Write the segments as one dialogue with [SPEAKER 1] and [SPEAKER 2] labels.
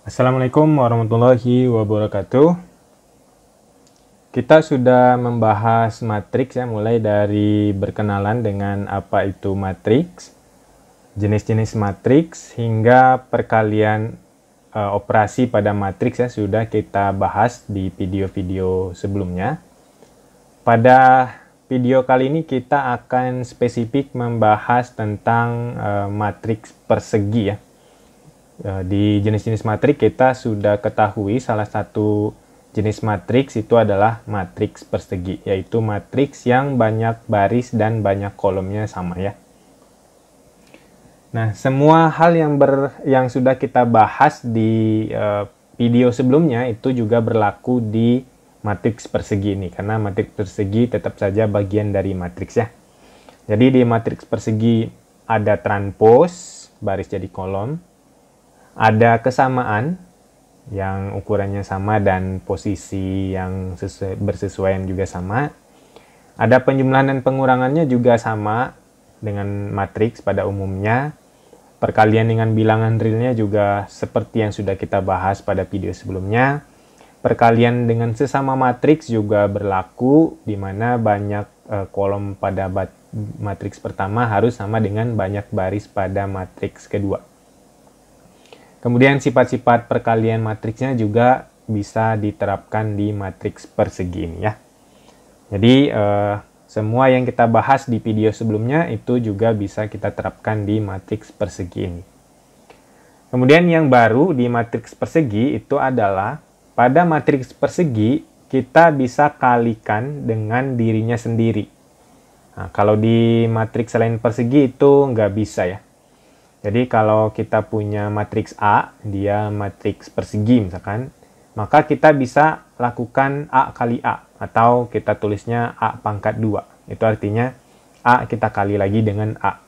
[SPEAKER 1] Assalamualaikum warahmatullahi wabarakatuh. Kita sudah membahas matriks ya, mulai dari berkenalan dengan apa itu matriks, jenis-jenis matriks, hingga perkalian operasi pada matriks ya, sudah kita bahas di video-video sebelumnya. Pada video kali ini kita akan spesifik membahas tentang matriks persegi ya. Di jenis-jenis matriks kita sudah ketahui salah satu jenis matriks itu adalah matriks persegi, yaitu matriks yang banyak baris dan banyak kolomnya sama ya. Nah, semua hal yang sudah kita bahas di video sebelumnya itu juga berlaku di matriks persegi ini, karena matriks persegi tetap saja bagian dari matriks ya. Jadi di matriks persegi ada transpos, baris jadi kolom, ada kesamaan yang ukurannya sama dan posisi yang bersesuaian juga sama. Ada penjumlahan dan pengurangannya juga sama dengan matriks pada umumnya. Perkalian dengan bilangan realnya juga seperti yang sudah kita bahas pada video sebelumnya. Perkalian dengan sesama matriks juga berlaku, di mana banyak kolom pada matriks pertama harus sama dengan banyak baris pada matriks kedua. Kemudian sifat-sifat perkalian matriksnya juga bisa diterapkan di matriks persegi ini ya. Jadi semua yang kita bahas di video sebelumnya itu juga bisa kita terapkan di matriks persegi ini. Kemudian yang baru di matriks persegi itu adalah pada matriks persegi kita bisa kalikan dengan dirinya sendiri. Nah, kalau di matriks selain persegi itu nggak bisa ya. Jadi kalau kita punya matriks A, dia matriks persegi misalkan, maka kita bisa lakukan A kali A, atau kita tulisnya A pangkat 2. Itu artinya A kita kali lagi dengan A.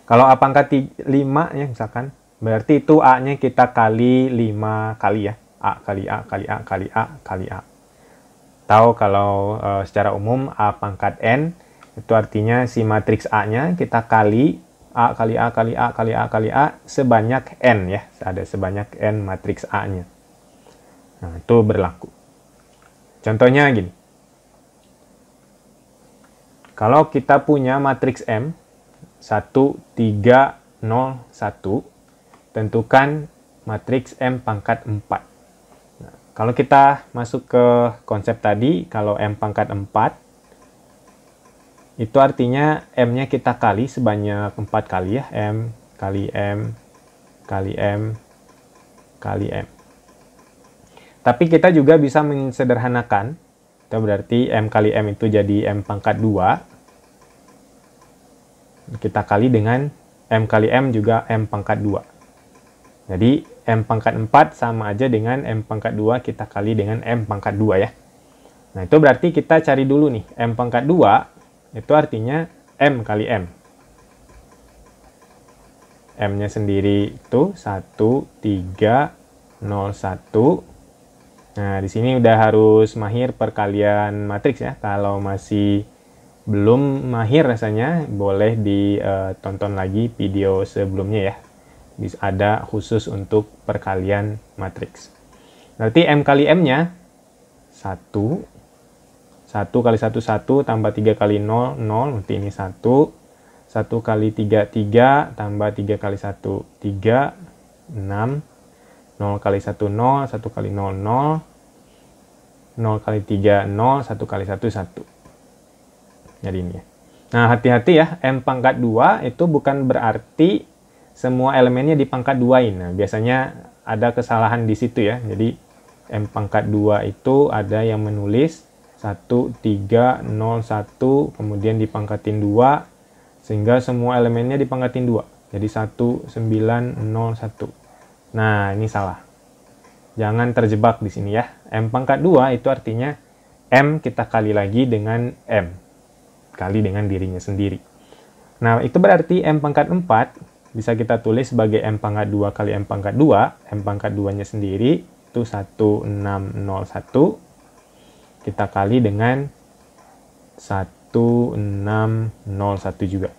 [SPEAKER 1] Kalau A pangkat 5 ya misalkan, berarti itu A-nya kita kali 5 kali ya. A kali A kali A kali A kali A. Atau kalau secara umum A pangkat N, itu artinya si matriks A-nya kita kali A kali A kali A kali A kali A sebanyak N ya. Ada sebanyak N matriks A-nya. Nah, itu berlaku. Contohnya gini. Kalau kita punya matriks M 1, 3, 0, 1, tentukan matriks M pangkat 4. Nah, kalau kita masuk ke konsep tadi, kalau M pangkat 4, itu artinya M-nya kita kali sebanyak 4 kali ya. M kali M kali M kali M. Tapi kita juga bisa mensederhanakan. Itu berarti M kali M itu jadi M pangkat 2. Kita kali dengan M kali M juga M pangkat 2. Jadi M pangkat 4 sama aja dengan M pangkat 2 kita kali dengan M pangkat 2 ya. Nah, itu berarti kita cari dulu nih. M pangkat 2 itu artinya M kali M. M-nya sendiri itu 1, 3, 0, 1. Nah, di sini udah harus mahir perkalian matriks ya. Kalau masih belum mahir rasanya, boleh ditonton lagi video sebelumnya ya. Bisa ada khusus untuk perkalian matriks. Berarti M kali M-nya 1. 1 kali 1, 1, tambah 3 kali 0, 0, berarti ini 1. 1 kali 3, 3, tambah 3 kali 1, 3, 6. 0 kali 1, 0, 1 kali 0, 0. 0 kali 3, 0, 1 kali 1, 1. Jadi ini ya. Nah, hati-hati ya, M pangkat 2 itu bukan berarti semua elemennya di pangkat 2-in. Nah, biasanya ada kesalahan di situ ya. Jadi, M pangkat 2 itu ada yang menulis 1, 3, 0, 1, kemudian dipangkatin 2, sehingga semua elemennya dipangkatin 2. Jadi 1, 9, 0, 1. Nah, ini salah. Jangan terjebak di sini ya. M pangkat 2 itu artinya M kita kali lagi dengan M. Kali dengan dirinya sendiri. Nah, itu berarti M pangkat 4 bisa kita tulis sebagai M pangkat 2 kali M pangkat 2. M pangkat 2-nya sendiri itu 1, 6, 0, 1. Kita kali dengan 1601 juga.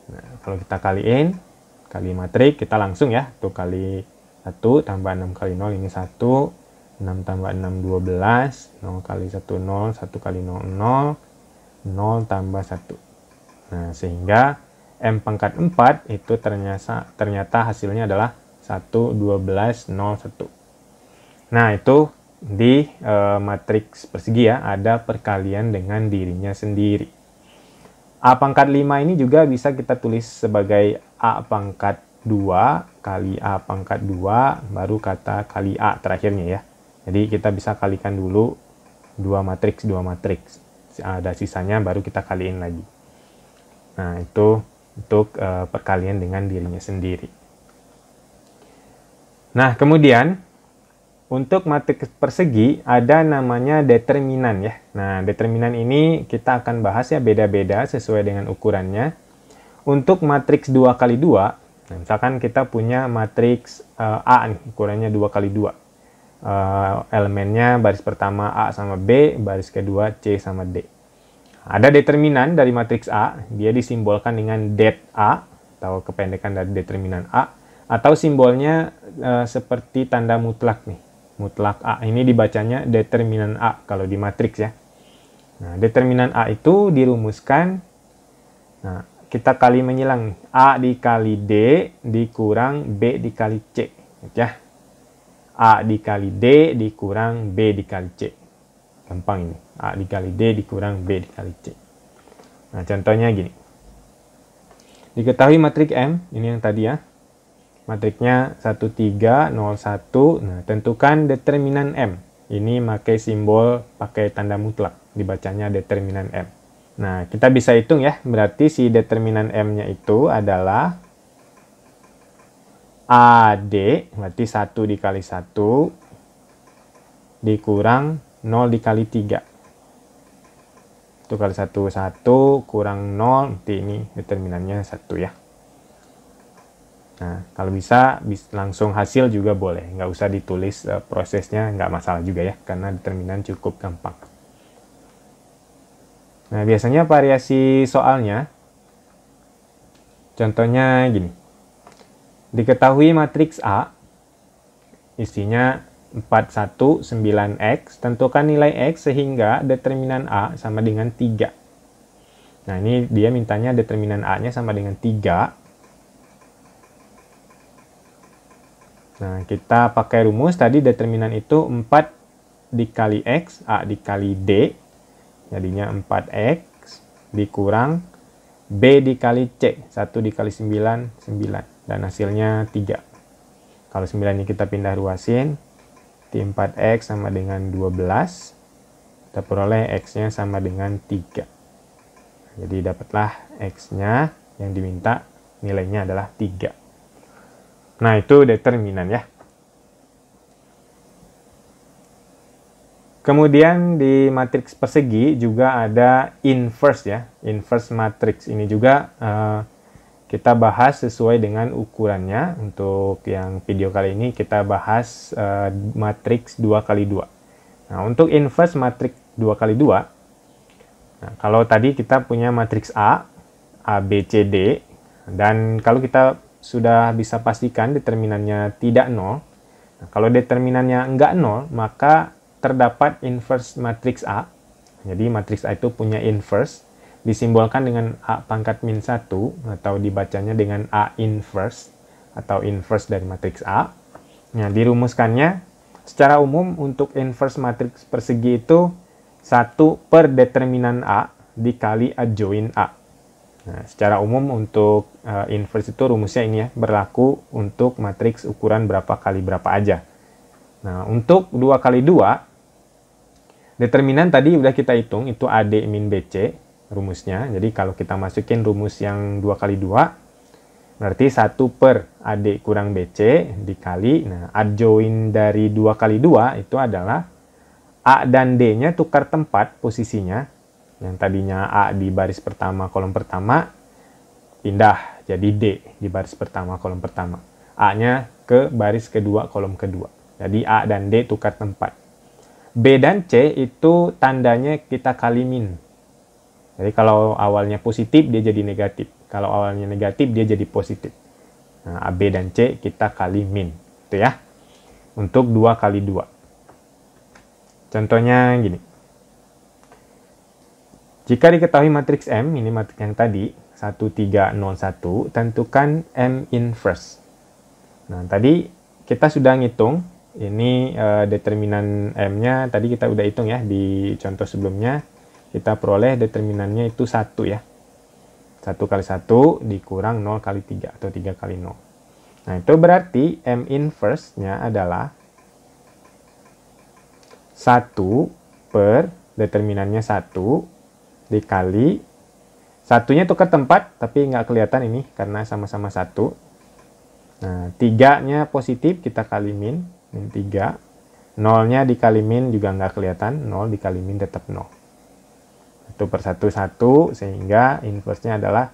[SPEAKER 1] Nah, kalau kita kaliin, kali matrik, kita langsung ya, tuh kali 1 tambah 6 kali 0 ini 1, 6 tambah 6 12, 0 kali 1 0, 1 kali 0 0, 0 tambah 1. Nah, sehingga M pangkat 4 itu ternyata hasilnya adalah 1, 12, 0, 1. Nah, itu di matriks persegi ya, ada perkalian dengan dirinya sendiri. A pangkat 5 ini juga bisa kita tulis sebagai A pangkat 2 kali A pangkat 2 baru kata kali A terakhirnya ya. Jadi kita bisa kalikan dulu 2 matriks. Ada sisanya baru kita kaliin lagi. Nah, itu untuk perkalian dengan dirinya sendiri. Nah, kemudian untuk matriks persegi ada namanya determinan ya. Nah, determinan ini kita akan bahas ya, beda-beda sesuai dengan ukurannya. Untuk matriks 2 kali 2, nah, misalkan kita punya matriks A nih, ukurannya 2 kali 2. Elemennya baris pertama A sama B, baris kedua C sama D. Ada determinan dari matriks A, dia disimbolkan dengan det A, atau kependekan dari determinan A, atau simbolnya seperti tanda mutlak nih. Mutlak A ini dibacanya determinan A kalau di matriks ya. Nah, determinan A itu dirumuskan, nah, kita kali menyilang A dikali D dikurang B dikali C ya. A dikali D dikurang B dikali C. Gampang ini. A dikali D dikurang B dikali C. Nah, contohnya gini. Diketahui matriks M, ini yang tadi ya. Matriknya 1, 3, 0, 1. Nah, tentukan determinan M. Ini pakai simbol, pakai tanda mutlak. Dibacanya determinan M. Nah, kita bisa hitung ya. Berarti si determinan M-nya itu adalah AD, berarti 1 dikali 1, dikurang 0 dikali 3. 1 kali 1, 1, kurang 0, nanti ini determinannya 1 ya. Nah, kalau bisa langsung hasil juga boleh, nggak usah ditulis prosesnya, nggak masalah juga ya, karena determinan cukup gampang. Nah, biasanya variasi soalnya, contohnya gini. Diketahui matriks A, isinya 4, 1, 9X, tentukan nilai X sehingga determinan A sama dengan 3. Nah, ini dia mintanya determinan A-nya sama dengan 3. Nah, kita pakai rumus tadi determinan itu 4 dikali X, A dikali D, jadinya 4X, dikurang B dikali C, 1 dikali 9, 9, dan hasilnya 3. Kalau 9 ini kita pindah ruasin, 4X sama dengan 12, kita peroleh X-nya sama dengan 3. Jadi dapatlah X-nya yang diminta, nilainya adalah 3. Nah, itu determinan ya. Kemudian di matriks persegi juga ada inverse ya. Inverse matriks ini juga kita bahas sesuai dengan ukurannya. Untuk yang video kali ini kita bahas matriks 2 kali 2. Nah, untuk inverse matriks 2 kali 2, nah, kalau tadi kita punya matriks A, B, C, D, dan kalau kita sudah bisa pastikan determinannya tidak 0. Nah, kalau determinannya enggak 0, maka terdapat inverse matriks A. Jadi matriks A itu punya inverse, disimbolkan dengan A pangkat min 1, atau dibacanya dengan A inverse, atau inverse dari matriks A. Nah, dirumuskannya, secara umum untuk inverse matriks persegi itu 1 per determinan A dikali adjoin A. Nah, secara umum untuk inverse itu rumusnya ini ya, berlaku untuk matriks ukuran berapa kali berapa aja. Nah, untuk 2 kali 2, determinan tadi udah kita hitung, itu AD min BC rumusnya. Jadi kalau kita masukin rumus yang 2 kali 2, berarti 1 per AD kurang BC dikali, nah adjoin dari 2 kali 2 itu adalah A dan D-nya tukar tempat posisinya. Yang tadinya A di baris pertama kolom pertama, pindah jadi D di baris pertama kolom pertama. A-nya ke baris kedua kolom kedua. Jadi A dan D tukar tempat. B dan C itu tandanya kita kali min. Jadi kalau awalnya positif dia jadi negatif. Kalau awalnya negatif dia jadi positif. Nah, A, B, dan C kita kali min. Itu ya. Untuk 2 kali 2. Contohnya gini. Jika diketahui matriks M, ini matriks yang tadi, 1, 3, 0, 1, tentukan M inverse. Nah, tadi kita sudah ngitung. Ini determinan M-nya, tadi kita udah hitung ya, di contoh sebelumnya. Kita peroleh determinannya itu 1 ya. 1 kali 1 dikurang 0 kali 3, atau 3 kali 0. Nah, itu berarti M inverse-nya adalah 1 per determinannya 1 dikali, satunya tukar tempat, tapi nggak kelihatan ini karena sama-sama 1. Nah, 3-nya positif, kita kali min 3. 0-nya dikali min juga nggak kelihatan, 0 dikali min tetap 0. 1 per 1, 1, sehingga inverse-nya adalah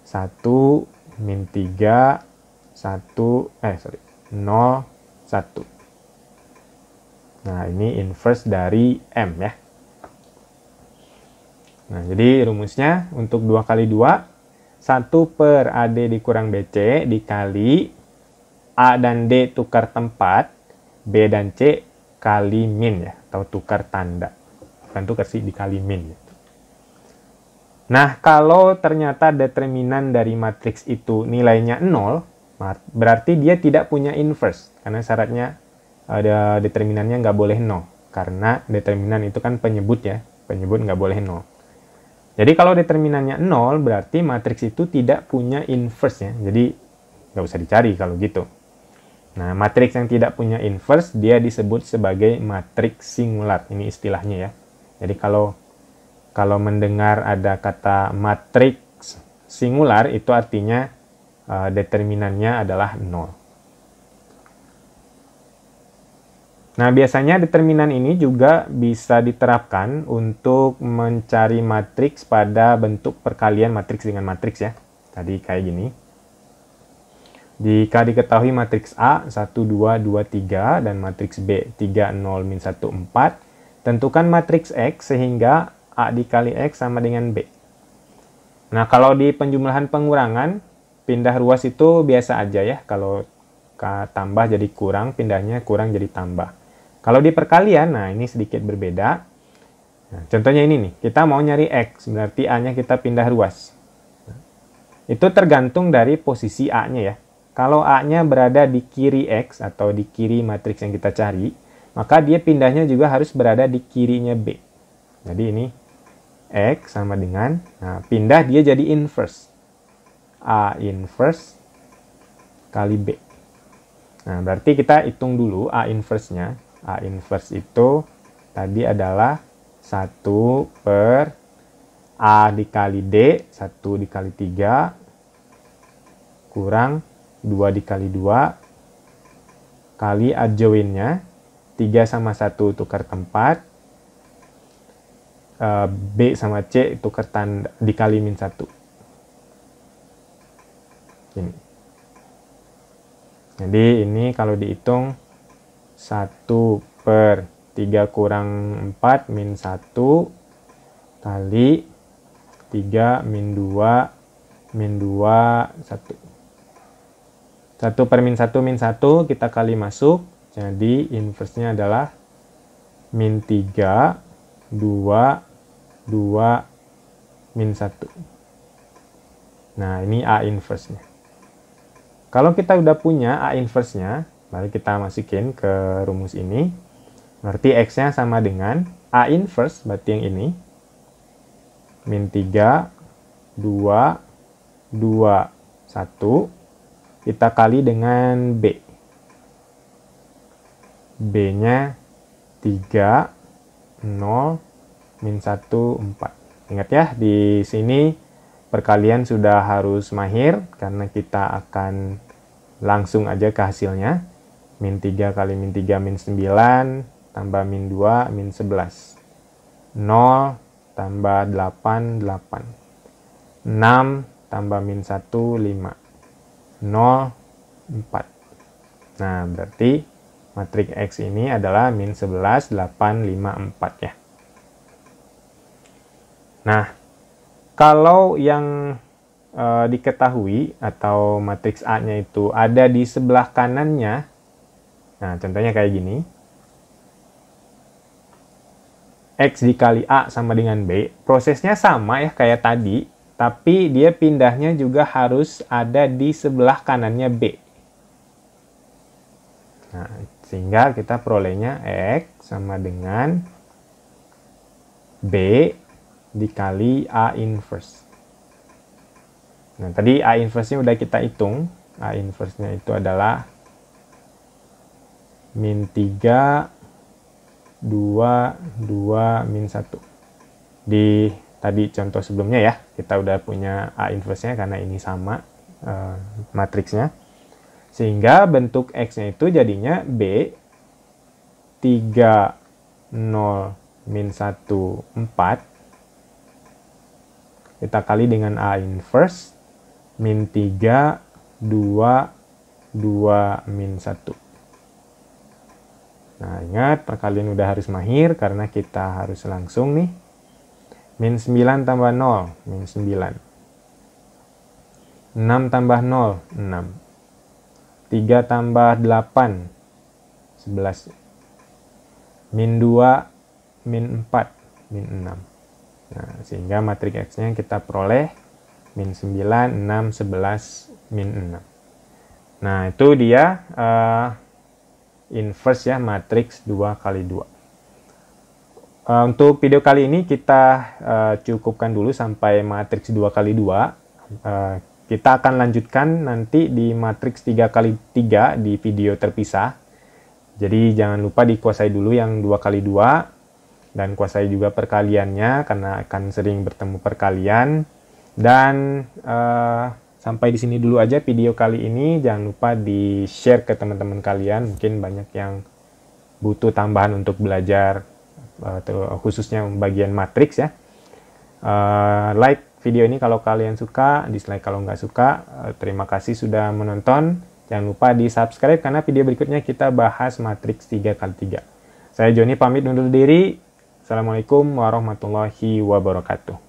[SPEAKER 1] 1 min 3, 0, 1. Nah, ini inverse dari M ya. Nah, jadi rumusnya untuk 2 kali 2, 1 per AD dikurang BC dikali A dan D tukar tempat, B dan C kali min ya, atau tukar tanda. Bukan tukar sih, dikali min. Nah, kalau ternyata determinan dari matriks itu nilainya 0, berarti dia tidak punya inverse. Karena syaratnya ada determinannya nggak boleh 0. Karena determinan itu kan penyebut ya, penyebut nggak boleh 0. Jadi kalau determinannya 0, berarti matriks itu tidak punya inverse ya. Jadi nggak usah dicari kalau gitu. Nah, matriks yang tidak punya inverse, dia disebut sebagai matriks singular. Ini istilahnya ya. Jadi kalau mendengar ada kata matriks singular, itu artinya determinannya adalah 0. Nah, biasanya determinan ini juga bisa diterapkan untuk mencari matriks pada bentuk perkalian matriks dengan matriks ya. Tadi kayak gini. Jika diketahui matriks A 1, 2, 2, 3 dan matriks B 3, 0, min 1, 4, tentukan matriks X sehingga A dikali X sama dengan B. Nah, kalau di penjumlahan pengurangan, pindah ruas itu biasa aja ya. Kalau tambah jadi kurang, pindahnya kurang jadi tambah. Kalau di perkalian, nah ini sedikit berbeda. Nah, contohnya ini nih, kita mau nyari X, berarti A-nya kita pindah ruas. Itu tergantung dari posisi A-nya ya. Kalau A-nya berada di kiri X atau di kiri matriks yang kita cari, maka dia pindahnya juga harus berada di kirinya B. Jadi ini X sama dengan, nah pindah dia jadi inverse. A inverse kali B. Nah, berarti kita hitung dulu A inverse-nya. A inverse itu tadi adalah 1 per A dikali D, 1 dikali 3, kurang 2 dikali 2, kali adjoinnya, 3 sama 1 tukar tempat, B sama C tukar tanda, dikali min 1. Ini. Jadi ini kalau dihitung 1 per 3 kurang 4 min 1 kali 3 min 2 min 2 1. 1 per min 1 kita kali masuk. Jadi inverse-nya adalah min 3 2 2 min 1. Nah, ini A inverse-nya. Kalau kita udah punya A inverse-nya, mari kita masukin ke rumus ini. Berarti X-nya sama dengan A inverse, berarti yang ini. Min 3, 2, 2, 1. Kita kali dengan B. B-nya 3, 0, min 1, 4. Ingat ya, di sini perkalian sudah harus mahir karena kita akan langsung aja ke hasilnya. Min 3 kali min 3 min 9 tambah min 2 min 11. 0 tambah 8 8. 6 tambah min 1 5. 0 4. Nah, berarti matriks X ini adalah min 11 8 5 4 ya. Nah, kalau yang diketahui atau matriks A-nya itu ada di sebelah kanannya, nah contohnya kayak gini, X dikali A sama dengan B, prosesnya sama ya kayak tadi, tapi dia pindahnya juga harus ada di sebelah kanannya B. Nah, sehingga kita perolehnya X sama dengan B dikali A inverse. Nah, tadi A inverse-nya udah kita hitung. A inverse-nya itu adalah min 3, 2, 2, min 1. Di tadi contoh sebelumnya ya, kita udah punya A inverse-nya karena ini sama matriksnya. Sehingga bentuk X-nya itu jadinya B 3, 0, min 1, 4. Kita kali dengan A inverse min 3, 2, 2, min 1. Nah, ingat perkalian udah harus mahir karena kita harus langsung nih. Min 9 tambah 0, min 9. 6 tambah 0, 6. 3 tambah 8, 11. Min 2, min 4, min 6. Nah, sehingga matriks X-nya kita peroleh min 9, 6, 11, min 6. Nah, itu dia inverse ya, matriks 2 kali 2. Untuk video kali ini kita cukupkan dulu sampai matriks 2 kali 2. Kita akan lanjutkan nanti di matriks 3 kali 3 di video terpisah. Jadi jangan lupa dikuasai dulu yang 2 kali 2 dan kuasai juga perkaliannya karena akan sering bertemu perkalian. Dan sampai di sini dulu aja video kali ini. Jangan lupa di-share ke teman-teman kalian. Mungkin banyak yang butuh tambahan untuk belajar, khususnya bagian matriks ya. Like video ini kalau kalian suka, dislike kalau nggak suka. Terima kasih sudah menonton. Jangan lupa di-subscribe karena video berikutnya kita bahas matriks 3 kali 3. Saya Joni pamit undur diri. Assalamualaikum warahmatullahi wabarakatuh.